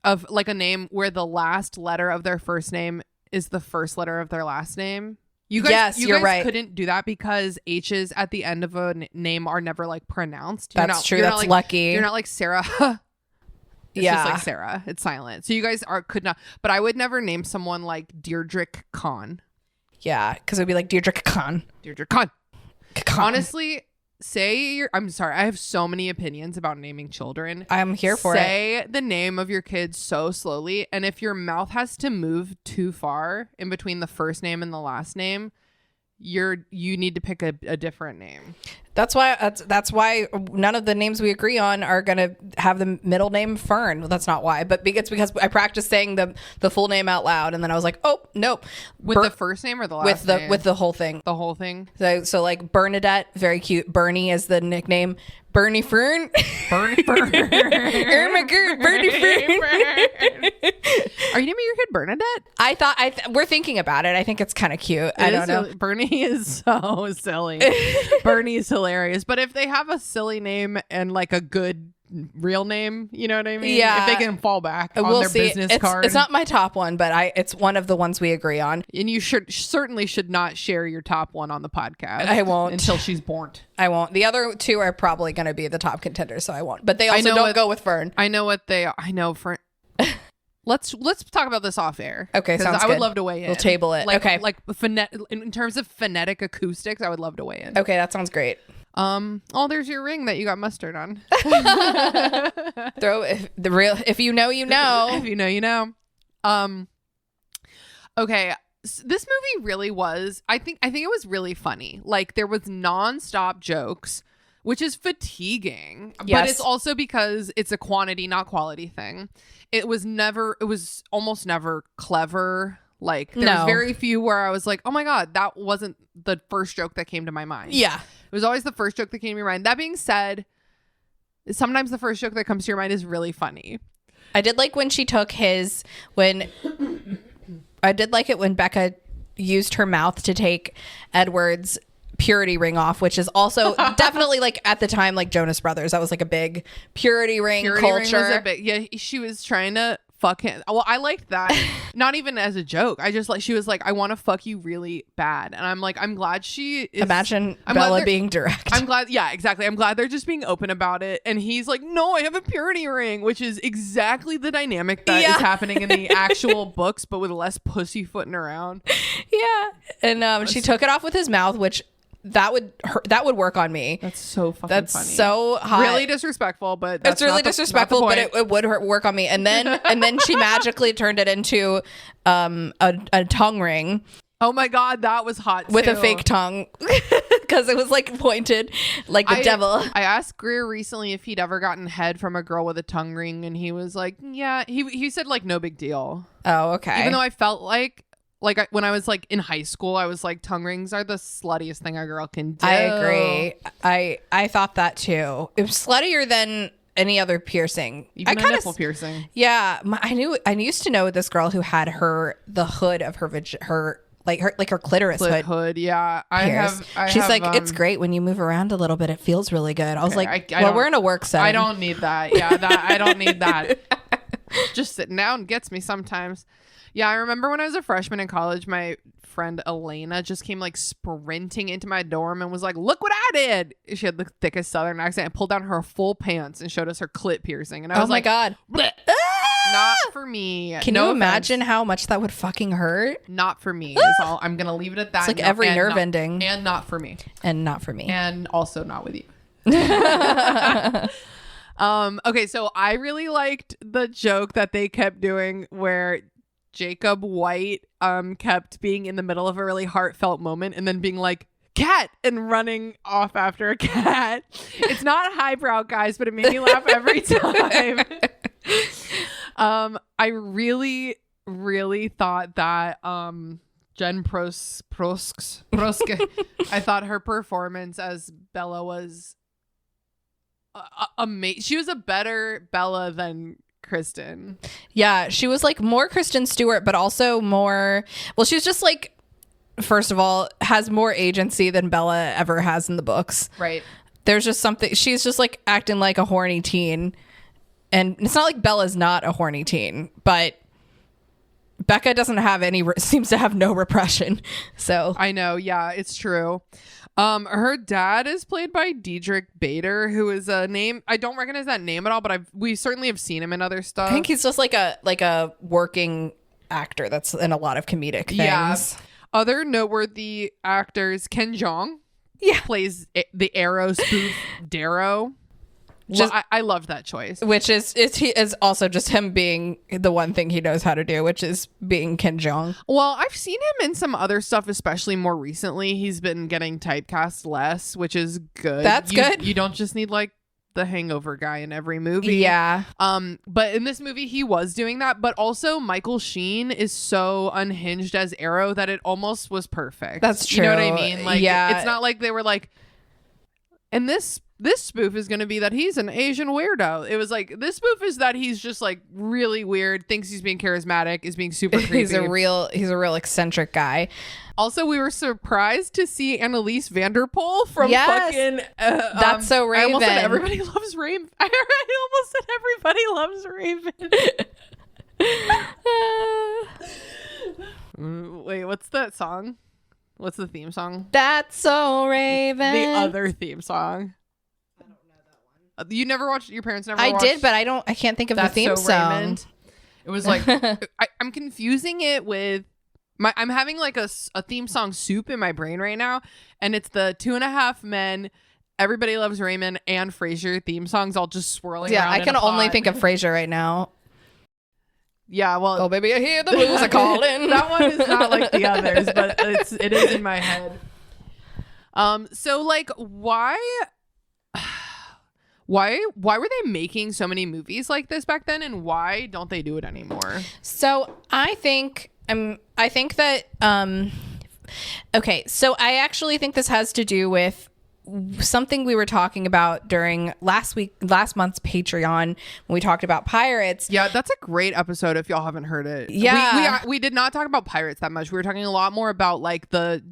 a name where the last letter of their first name is the first letter of their last name. You guys right. couldn't do that because H's at the end of a name are never like pronounced. That's true. That's lucky. You're not like Sarah. It's just like Sarah. It's silent. So you guys could not. But I would never name someone like Deirdre Khan. Yeah, because it would be like Deirdre Khan. Deirdre Khan. Honestly, I'm sorry. I have so many opinions about naming children. I'm here for it. Say the name of your kid so slowly. And if your mouth has to move too far in between the first name and the last name, you need to pick a different name. That's why none of the names we agree on are gonna have the middle name Fern. Well, that's not why, but it's because I practiced saying the full name out loud, and then I was like, oh nope, With the first name or the last name? With the whole thing. The whole thing. So like Bernadette, very cute. Bernie is the nickname. Bernie Fern. Bernie Fern. Oh my god, Bernie Fern. Are you naming your kid Bernadette? I thought we're thinking about it. I think it's kind of cute. I don't know. Bernie is so silly. Bernie is hilarious. But if they have a silly name and like a good real name, you know what I mean? Yeah. If they can fall back on We'll their see. business card. It's not my top one, but it's one of the ones we agree on. And you certainly should not share your top one on the podcast. I won't. Until she's born. I won't. The other two are probably going to be the top contenders, so I won't. But they also don't go with Fern. I know what they are. I know Fern. Let's talk about this off air. Okay, sounds I would good. love to weigh in. We'll table it. Okay. Like in terms of phonetic acoustics, I would love to weigh in. Okay, that sounds great. Oh, there's your ring that you got mustard on. If you know, you know. If you know, you know. Okay. This movie really was, I think it was really funny. Like there was nonstop jokes, which is fatiguing, Yes. but it's also because it's a quantity, not quality thing. It was almost never clever. Like there was very few where I was like, oh my God, that wasn't the first joke that came to my mind. Yeah. It was always the first joke that came to my mind. That being said, sometimes the first joke that comes to your mind is really funny. I did like when she took I did like it when Becca used her mouth to take Edward's purity ring off, which is also definitely like at the time, like Jonas Brothers. That was like a big purity ring culture. She was trying to fuck him. Well, I liked that. Not even as a joke. I just she was like, I want to fuck you really bad. And I'm like, I'm glad she is. Imagine Bella being direct. I'm glad. Yeah, exactly. I'm glad they're just being open about it. And he's like, no, I have a purity ring, which is exactly the dynamic that is happening in the actual books, but with less pussyfooting around. Yeah. And she took it off with his mouth, which that would work on me. That's so fucking funny. That's so hot. Really disrespectful, but it's really disrespectful, but it would work on me. And then she magically turned it into a tongue ring. Oh my God, that was hot with too. a fake tongue because it was like pointed like the devil. I asked Greer recently if he'd ever gotten head from a girl with a tongue ring, and he was like, yeah. He said like no big deal. Oh, okay. Even though I felt like when I was like in high school, I was like, tongue rings are the sluttiest thing a girl can do. I agree. I thought that too. It was sluttier than any other piercing. Even a nipple piercing. Yeah, I used to know this girl who had the hood of her clitoris hood. Yeah, She's like, it's great when you move around a little bit. It feels really good. I was like, we're in a work setting. I don't need that. Yeah, I don't need that. Just sitting down gets me sometimes. Yeah, I remember when I was a freshman in college, my friend Elena just came like sprinting into my dorm and was like, look what I did. She had the thickest Southern accent and pulled down her full pants and showed us her clit piercing. And I was like, oh my God. Not for me. Can you imagine how much that would fucking hurt? Not for me is all. I'm going to leave it at that. It's like every nerve ending. And not for me. And not for me. And also not with you. Okay, so I really liked the joke that they kept doing where Jacob White kept being in the middle of a really heartfelt moment and then being like, cat, and running off after a cat. It's not highbrow, guys, but it made me laugh every time. I really, really thought that Jen Proske, I thought her performance as Bella was amazing. She was a better Bella than Kristen. Yeah, she was like more Kristen Stewart, but also more, well, she's just like, first of all, has more agency than Bella ever has in the books. Right. There's just something, she's just like acting like a horny teen. And it's not like Bella's not a horny teen, but Becca doesn't have seems to have no repression. So I know. Yeah, it's true. Her dad is played by Diedrich Bader, who is a name I don't recognize that name at all, but we certainly have seen him in other stuff. I think he's just like a working actor that's in a lot of comedic things. Yeah. Other noteworthy actors: Ken Jeong, plays the Arrow spoof Darrow. Well, I loved that choice. Which is also just him being the one thing he knows how to do, which is being Kim Jong. Well, I've seen him in some other stuff, especially more recently. He's been getting typecast less, which is good. That's good. You don't just need like the Hangover guy in every movie. Yeah. But in this movie, he was doing that. But also, Michael Sheen is so unhinged as Arrow that it almost was perfect. That's true. You know what I mean? Like, yeah. It's not like they were like, and this spoof is going to be that he's an Asian weirdo. It was like, this spoof is that he's just like really weird, thinks he's being charismatic, is being super creepy. He's a real eccentric guy. Also, we were surprised to see Annalise Vanderpool from fucking That's So Raven. I almost said Everybody Loves Raven. I almost said Everybody Loves Raven. Wait, what's that song? What's the theme song? That's So Raven. The other theme song. I don't know that one. You never watched? Your parents never watched? I did, but I can't think of the theme song. Raymond. It was like I'm confusing it with I'm having like a theme song soup in my brain right now, and it's the 2.5 Men, Everybody Loves Raymond, and Frasier theme songs all just swirling around. Yeah, I can only think of Frasier right now. Yeah, well, oh baby, I hear the blues are calling. That one is not like the others, but it is in my head. So like, why were they making so many movies like this back then, and why don't they do it anymore? So I think that okay, so I actually think this has to do with something we were talking about during last month's Patreon when we talked about pirates. Yeah, that's a great episode if y'all haven't heard it. Yeah, we did not talk about pirates that much. We were talking a lot more about like the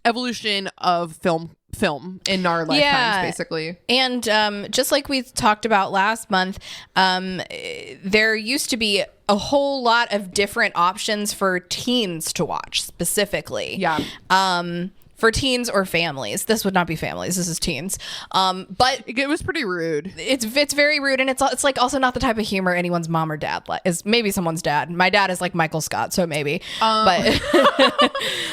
evolution of film in our lifetimes, basically. And just like we talked about last month, there used to be a whole lot of different options for teens to watch specifically. Yeah. For teens or families. This would not be families. This is teens. But it was pretty rude. It's very rude, and it's like also not the type of humor anyone's mom or dad is. Maybe someone's dad. My dad is like Michael Scott, so maybe. But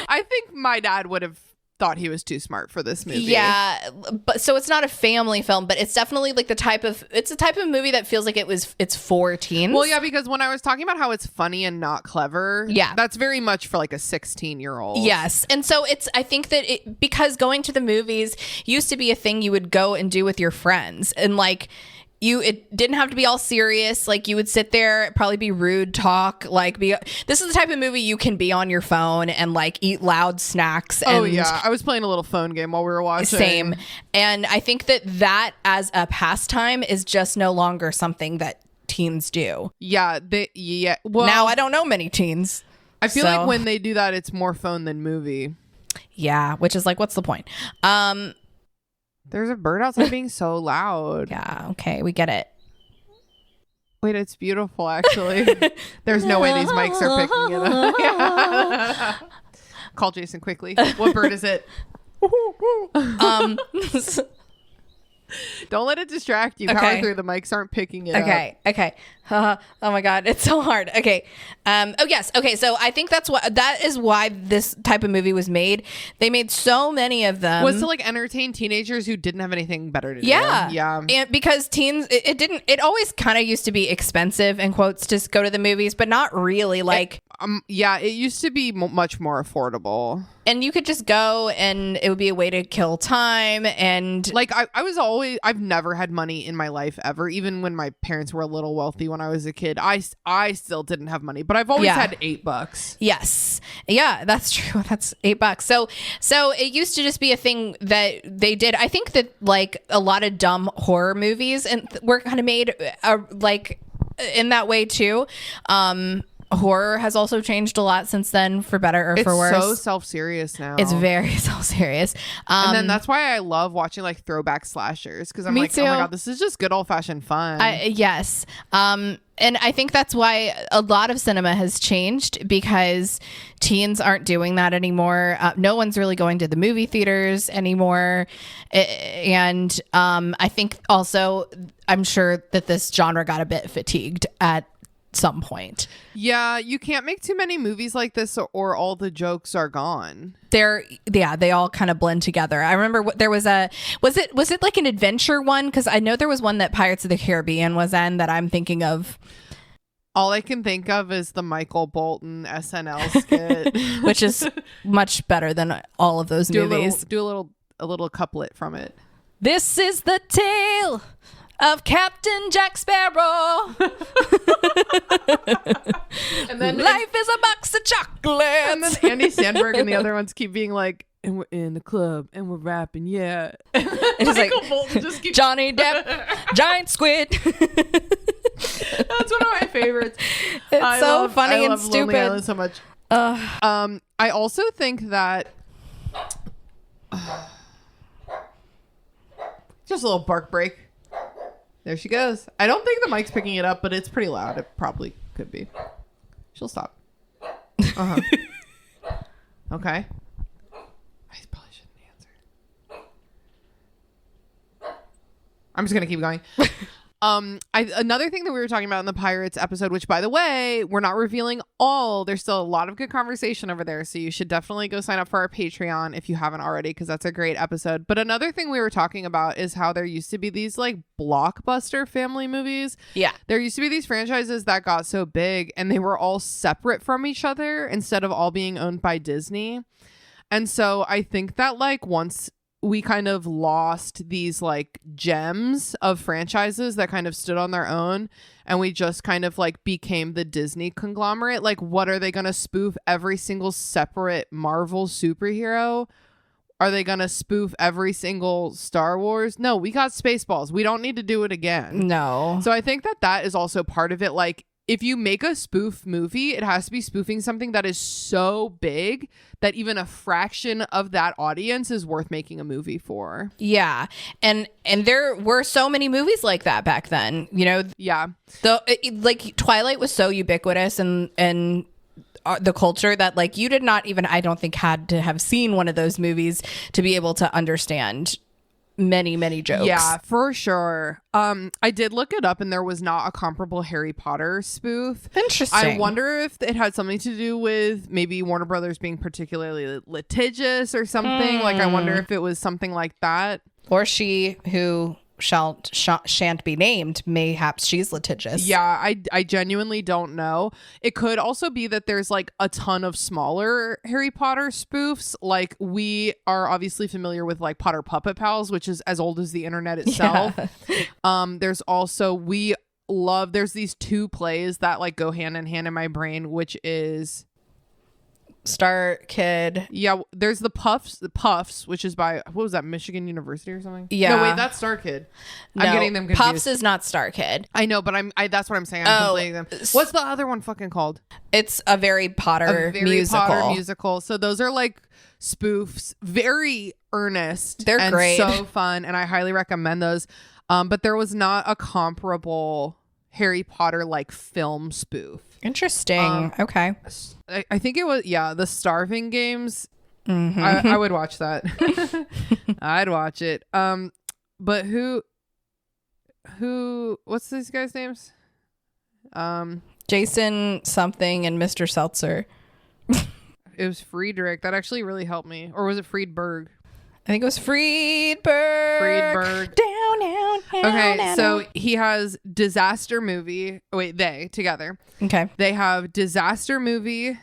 I think my dad would have thought he was too smart for this movie. Yeah, but so it's not a family film, but it's definitely like the type of movie that feels like it's for teens. Well, yeah, because when I was talking about how it's funny and not clever, yeah, that's very much for like a 16-year-old. Yes, and so I think that because going to the movies used to be a thing you would go and do with your friends, and like. It didn't have to be all serious. Like you would sit there, probably be rude talk. This is the type of movie you can be on your phone and like eat loud snacks. And oh yeah, I was playing a little phone game while we were watching. Same, and I think that as a pastime is just no longer something that teens do. Yeah, Well, now I don't know many teens. I feel like when they do that, it's more phone than movie. Yeah, which is like, what's the point? There's a bird outside being so loud. Yeah, okay, we get it. Wait, it's beautiful, actually. There's no way these mics are picking it up. Call Jason quickly. What bird is it? Don't let it distract you. Power through. The mics aren't picking it up. Okay. Oh my God, it's so hard. Okay. Oh yes. Okay. So I think that is why this type of movie was made. They made so many of them. Was to like entertain teenagers who didn't have anything better to do. Yeah. And because teens, it always kind of used to be expensive in quotes to go to the movies, but not really like. It used to be much more affordable. And you could just go and it would be a way to kill time. And like I've never had money in my life ever. Even when my parents were a little wealthy when I was a kid, I still didn't have money, but I've always had $8. Yes. Yeah, that's true. That's $8. So it used to just be a thing that they did. I think that like a lot of dumb horror movies were kind of made like in that way too. Horror has also changed a lot since then, for better or for worse. It's so self-serious now. It's very self-serious. And then that's why I love watching like throwback slashers, because I'm like, oh my God, this is just good old-fashioned fun. Yes. And I think that's why a lot of cinema has changed, because teens aren't doing that anymore. No one's really going to the movie theaters anymore. And I think also, I'm sure that this genre got a bit fatigued at some point. Yeah, you can't make too many movies like this or all the jokes are gone. They all kind of blend together. I remember there was was it like an adventure one? Because I know there was one that Pirates of the Caribbean was in that I'm thinking of. All I can think of is the Michael Bolton SNL skit, which is much better than all of those movies. Do a little couplet from it. This is the tale of Captain Jack Sparrow. And then life is a box of chocolates. And then Andy Samberg and the other ones keep being like, and we're in the club and we're rapping, yeah. It's Michael like Bolton just keeps Johnny Depp, giant squid. That's one of my favorites. It's so funny and stupid. Lonely Island so much. I also think that just a little bark break. There she goes. I don't think the mic's picking it up, but it's pretty loud. It probably could be. She'll stop. Okay. I probably shouldn't answer. I'm just gonna keep going. Another thing that we were talking about in the Pirates episode, which by the way, we're not revealing all. There's still a lot of good conversation over there, so you should definitely go sign up for our Patreon if you haven't already, because that's a great episode. But another thing we were talking about is how there used to be these like blockbuster family movies. Yeah, there used to be these franchises that got so big and they were all separate from each other instead of all being owned by Disney. And so I think that like once we kind of lost these like gems of franchises that kind of stood on their own and we just kind of like became the Disney conglomerate. Like, what are they going to spoof every single separate Marvel superhero? Are they going to spoof every single Star Wars? No, we got Spaceballs. We don't need to do it again. No. So I think that is also part of it. Like, if you make a spoof movie, it has to be spoofing something that is so big that even a fraction of that audience is worth making a movie for. Yeah. And there were so many movies like that back then, you know? Yeah. Like Twilight was so ubiquitous and the culture that like you did not even, I don't think, had to have seen one of those movies to be able to understand many jokes. Yeah, for sure. I did look it up and there was not a comparable Harry Potter spoof. Interesting. I wonder if it had something to do with maybe Warner Brothers being particularly litigious or something. Like, I wonder if it was something like that. Or she who shan't be named, mayhaps she's litigious. Yeah, I genuinely don't know. It could also be that there's like a ton of smaller Harry Potter spoofs. Like, we are obviously familiar with like Potter Puppet Pals, which is as old as the internet itself. Yeah. There's also there's these two plays that like go hand in hand in my brain, which is Star Kid. Yeah, there's the Puffs, which is by, what was that, Michigan University or something? Yeah. No, wait, that's Star Kid. No, I'm getting them confused. Puffs is not Star Kid. I know, but that's what I'm saying. I'm conflating them. What's the other one fucking called? It's a very Potter musical. So those are like spoofs, very earnest. They're and great. So fun, and I highly recommend those. But there was not a comparable Harry Potter like film spoof. Interesting. Okay. I think it was, the Starving Games. Mm-hmm. I would watch that. I'd watch it. But what's these guys' names? Jason something and Mr. Seltzer. It was Friedrich. That actually really helped me. Or was it Friedberg? I think it was Friedberg. Down. Okay, so he has Disaster Movie. Wait, they together. Okay. They have Disaster Movie,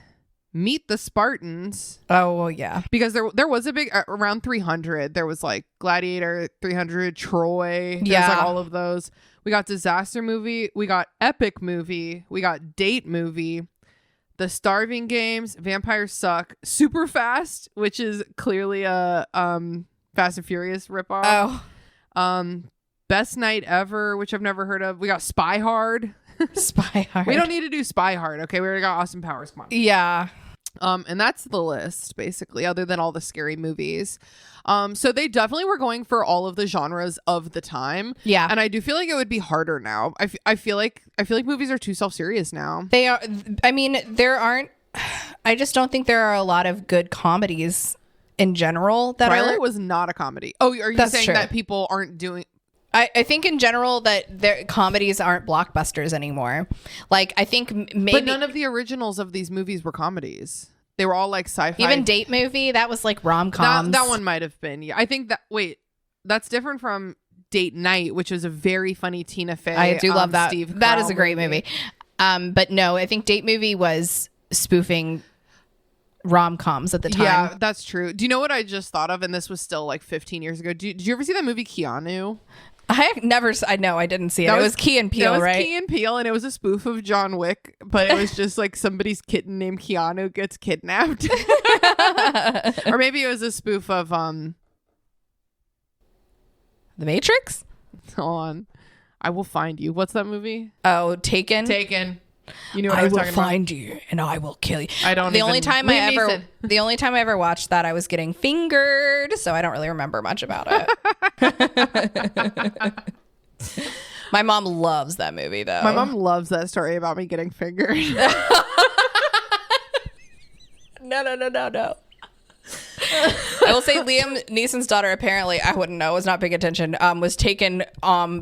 Meet the Spartans. Oh, well, yeah. Because there was a big, around 300. There was like Gladiator, 300, Troy. There's like all of those. We got Disaster Movie. We got Epic Movie. We got Date Movie. The Starving Games, Vampires Suck, Super Fast, which is clearly a Fast and Furious ripoff. Oh. Best Night Ever, which I've never heard of. We got Spy Hard. Spy Hard. We don't need to do Spy Hard, okay? We already got Austin Powers. Come on. Yeah. And that's the list, basically, other than all the scary movies. So they definitely were going for all of the genres of the time. Yeah. And I do feel like it would be harder now. I feel like movies are too self-serious now. They are. I mean, I just don't think there are a lot of good comedies in general that Twilight was not a comedy. Oh, are you saying true. that people aren't doing... I think in general that their comedies aren't blockbusters anymore. Like, I think maybe... But none of the originals of these movies were comedies. They were all like sci-fi. Even Date Movie, that was like rom-coms. That one might have been. Yeah, I think that... Wait, that's different from Date Night, which was a very funny Tina Fey. I do love that. Steve That Carell is a great movie. But no, I think Date Movie was spoofing rom-coms at the time. Yeah, that's true. Do you know what I just thought of? And this was still like 15 years ago. Did you ever see that movie Keanu? I know I didn't see it. It was Key and Peele, right? Key and Peele, and it was a spoof of John Wick, but it was just like somebody's kitten named Keanu gets kidnapped. Or maybe it was a spoof of The Matrix? hold on. I will find you. What's that movie? Oh, Taken. You knew what I was talking about. find you and I will kill you. I don't The even- only time Liam the only time I ever watched that, I was getting fingered, so I don't really remember much about it. My mom loves that movie though. My mom loves that story about me getting fingered. No. I will say Liam Neeson's daughter, apparently, I wouldn't know, was not paying attention, was taken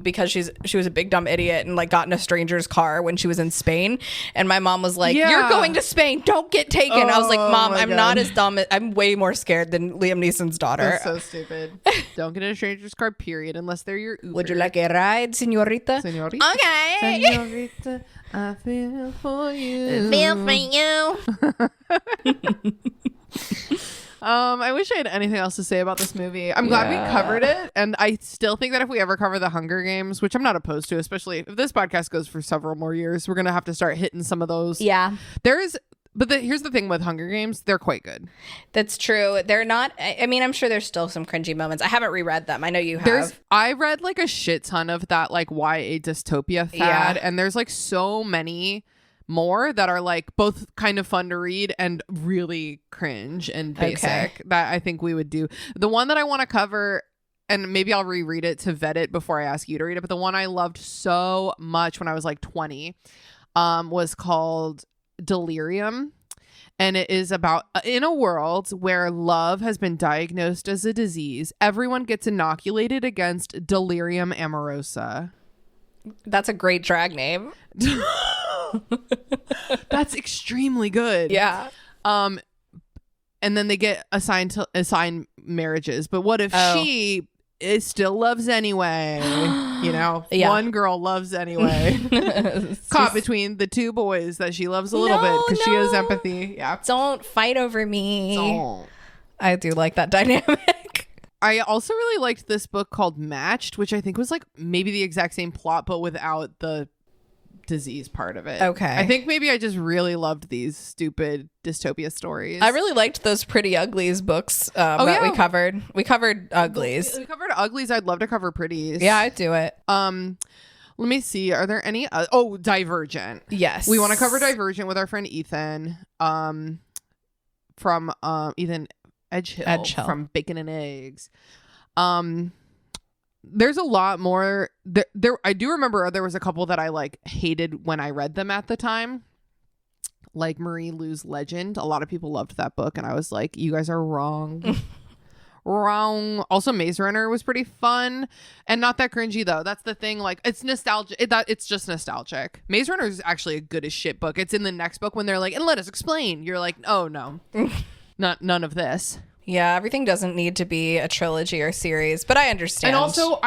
because she was a big dumb idiot and like got in a stranger's car when she was in Spain, and my mom was like, Yeah. "You're going to Spain, don't get taken." I was like, "Mom, my I'm God. not as dumb. I'm way more scared than Liam Neeson's daughter." That's so stupid. Don't get in a stranger's car, period, unless they're your Uber. Would you like a ride, señorita? Señorita? Okay. Señorita, I feel for you. Feel for you. I wish I had anything else to say about this movie. I'm glad we covered it, and I still think that if we ever cover the Hunger Games, which I'm not opposed to, especially if this podcast goes for several more years, we're gonna have to start hitting some of those. Yeah. Here's the thing with Hunger Games, they're quite good. That's true. They're not. I mean, I'm sure there's still some cringy moments. I haven't reread them. I know you have. I read like a shit ton of that like YA dystopia fad, and there's like so many more that are like both kind of fun to read and really cringe and basic that I think we would do. The one that I want to cover, and maybe I'll reread it to vet it before I ask you to read it, but the one I loved so much when I was like 20 was called Delirium. And it is about in a world where love has been diagnosed as a disease, everyone gets inoculated against delirium amorosa. That's a great drag name. That's extremely good. Yeah. And then they get assigned marriages. But what if she still loves anyway? You know, one girl loves anyway. Caught between the two boys that she loves a little bit because she has empathy. Yeah. Don't fight over me. Don't. I do like that dynamic. I also really liked this book called Matched, which I think was like maybe the exact same plot, but without the disease part of it. Okay. I think maybe I just really loved these stupid dystopia stories. I really liked those Pretty Uglies books that we covered. We covered Uglies. We covered Uglies. I'd love to cover Pretties. Yeah, I'd do it. Let me see. Are there any? Divergent. Yes. We want to cover Divergent with our friend Ethan. From Ethan Edgehill from Bacon and Eggs. There's a lot more there. I do remember there was a couple that I like hated when I read them at the time, like Marie Lou's Legend. A lot of people loved that book, and I was like, you guys are wrong. Wrong. Also, Maze Runner was pretty fun and not that cringy though. That's the thing. Like, it's nostalgic. It's just nostalgic. Maze Runner is actually a good as shit book. It's in the next book when they're like, and let us explain. You're like, oh no, none of this. Yeah, everything doesn't need to be a trilogy or series, but I understand. And also,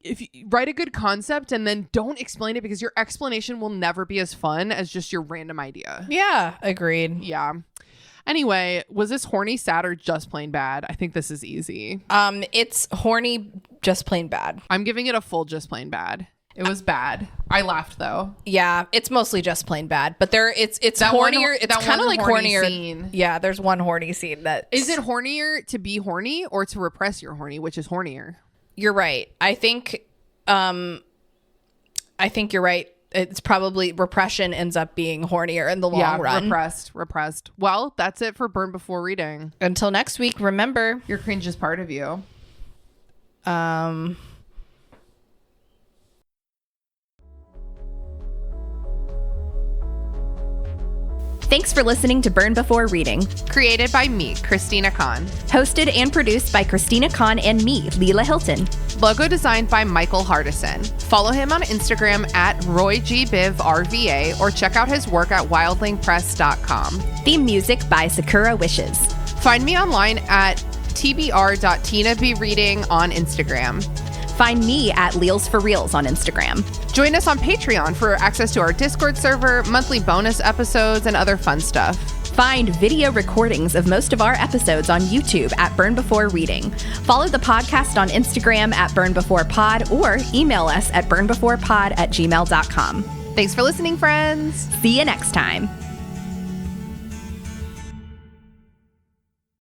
if you write a good concept and then don't explain it, because your explanation will never be as fun as just your random idea. Yeah, agreed. Yeah. Anyway, was this horny, sad, or just plain bad? I think this is easy. It's horny, just plain bad. I'm giving it a full just plain bad. It was bad. I laughed though. Yeah, it's mostly just plain bad, but it's that hornier. It's kind of like horny hornier. Scene. Yeah, there's one horny scene that is it hornier to be horny or to repress your horny, which is hornier? You're right. I think you're right. It's probably repression ends up being hornier in the long run. Repressed. Well, that's it for Burn Before Reading. Until next week, remember, your cringe is part of you. Thanks for listening to Burn Before Reading. Created by me, Christina Kahn. Hosted and produced by Christina Kahn and me, Leela Hilton. Logo designed by Michael Hardison. Follow him on Instagram at RoyGBivRVA or check out his work at wildlingpress.com. Theme music by Sakura Wishes. Find me online at tbr.tinabreading on Instagram. Find me at Leels for Reels on Instagram. Join us on Patreon for access to our Discord server, monthly bonus episodes, and other fun stuff. Find video recordings of most of our episodes on YouTube at Burn Before Reading. Follow the podcast on Instagram at Burn Before Pod or email us at burnbeforepod@gmail.com. Thanks for listening, friends. See you next time.